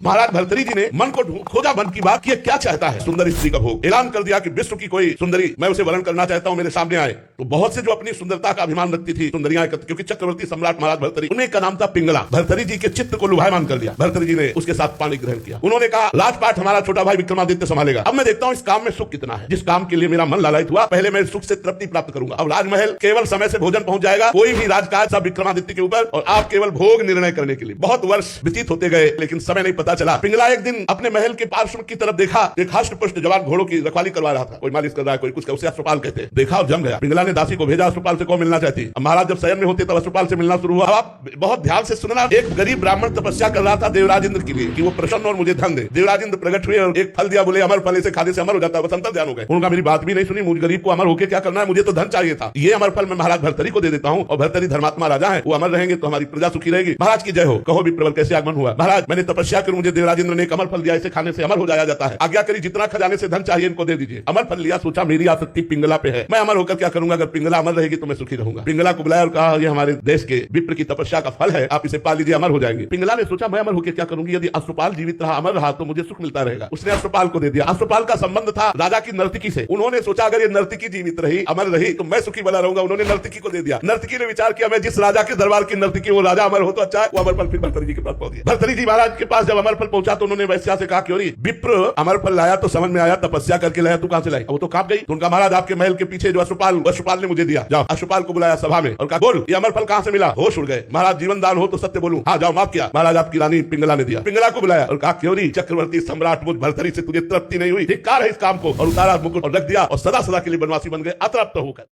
महाराज भर्तृहरि जी ने मन को खोजा, मन की बात, कि क्या चाहता है सुंदर स्त्री का भोग। ऐलान कर दिया कि विश्व की कोई सुंदरी मैं उसे वरण करना चाहता हूं, मेरे सामने आए। तो बहुत से जो अपनी सुंदरता का अभिमान रखती थी सुंदरियां, क्योंकि चक्रवर्ती सम्राट महाराज भर्तृहरि, उन्हें का नाम था पिंगला। भर्तृहरि जी के चित्त को लुभायमान कर दिया। भर्तृहरि जी ने उसके साथ पानी ग्रहण किया। उन्होंने कहा राजपाट हमारा छोटा भाई विक्रमादित्य संभालेगा। अब मैं देखता हूं इस काम में सुख कितना है। जिस काम के लिए मेरा मन लालयित हुआ, पहले मैं सुख से तृप्ति प्राप्त करूंगा। अब राजमहल केवल समय से भोजन पहुंच जाएगा, कोई भी राजकाज सब विक्रमादित्य के ऊपर, और आप केवल भोग निर्णय करने के लिए। बहुत वर्ष व्यतीत होते गए, लेकिन समय नहीं पता चला। पिंगला एक दिन अपने महल के पार्श्व की तरफ देखा, एक हष्ट-पुष्ट जवान घोड़ों की रखवाली करवा रहा था। कोई मालिश कर रहा है, कोई कुछ, उसे अश्वपाल कहते हैं। देखा और जम गया। पिंगला ने दासी को भेजा, अश्वपाल से कौन मिलना चाहती। अब महाराज जब शयन में होते तब अश्वपाल से मिलना शुरू हुआ। आप बहुत ध्यान से सुनना। एक गरीब ब्राह्मण तपस्या कर रहा था देवराज इंद्र के लिए कि वो प्रसन्न और मुझे धन दे। देवराज इंद्र प्रकट हुए और एक फल दिया, बोले अमर फल, इसे खाने से अमर हो जाता है। बसंतर ध्यान हो गए। उनका मेरी बात भी नहीं सुनी। मुझे गरीब को अमर होकर क्या करना है, मुझे तो धन चाहिए था। ये अमर फल मैं महाराज भर्तृहरि को दे देता हूँ, और भर्तृहरि धर्मात्मा राजा है, वो अमर रहेंगे तो हमारी प्रजा सुखी रहेगी। महाराज की जय हो। कहो विप्रबल कैसे आगमन हुआ। महाराज मैंने तपस्या कर, मुझे देवराज इंद्र ने एक अमर फल दिया, इसे खाने से अमर हो जाया जाता है। आज्ञा करी, जितना खजाने से धन चाहिए इनको दे दीजिए। अमर फल लिया, सोचा मेरी आसक्ति पिंगला पे है, मैं अमर होकर क्या करूंगा। अगर पिंगला अमर रहेगी तो मैं सुखी रहूंगा। पिंगला को बुलाया और कहा ये हमारे देश के विप्र की तपस्या का फल है, आप इसे पा लीजिए, अमर हो जाएंगे। पिंगला ने सोचा मैं अमर होकर क्या करूंगी, यदि अश्वपाल जीवित रहा, अमर रहा, तो मुझे सुख मिलता रहेगा। उसने अश्वपाल को दे दिया। अश्वपाल का संबंध था राजा की नर्तकी से। उन्होंने सोचा अगर ये नर्तकी जीवित रही, अमर रही, तो मैं सुखी बना रहूंगा। उन्होंने नर्तकी को दे दिया। नर्तकी ने विचार किया मैं जिस राजा के दरबार की नर्तकी, वो राजा अमर हो तो अच्छा है। वो अमर फल फिर भर्तृहरि जी के पास पहुंच गया। भर्तृहरि जी महाराज के पास जब अमर फल पहुंचा तो उन्होंने वैश्या से कहा क्यों विप्र अमर फल लाया तो समझ में आया, तपस्या करके लाया, तू कहां से लाई। वो तो कांप गई। तो उनका महाराज आपके महल के पीछे जो अश्वपाल ने मुझे दिया, जाओ। अश्वपाल को बुलाया सभा में और कहा बोल ये अमर फल कहां से मिला। होश उड़ गए। महाराज जीवन दान हो तो सत्य बोलूं। हाँ जाओ, माफ किया। महाराज आपकी रानी पिंगला ने दिया। पिंगला को बुलाया और कहा क्यों चक्रवर्ती सम्राट मुझ भर्तृहरि से तुझे तृप्ति नहीं हुई, धिक्कार है इस काम को। और उतारा मुकुट और रख दिया, और सदा सदा के लिए बनवासी बन गए अतृप्त होकर।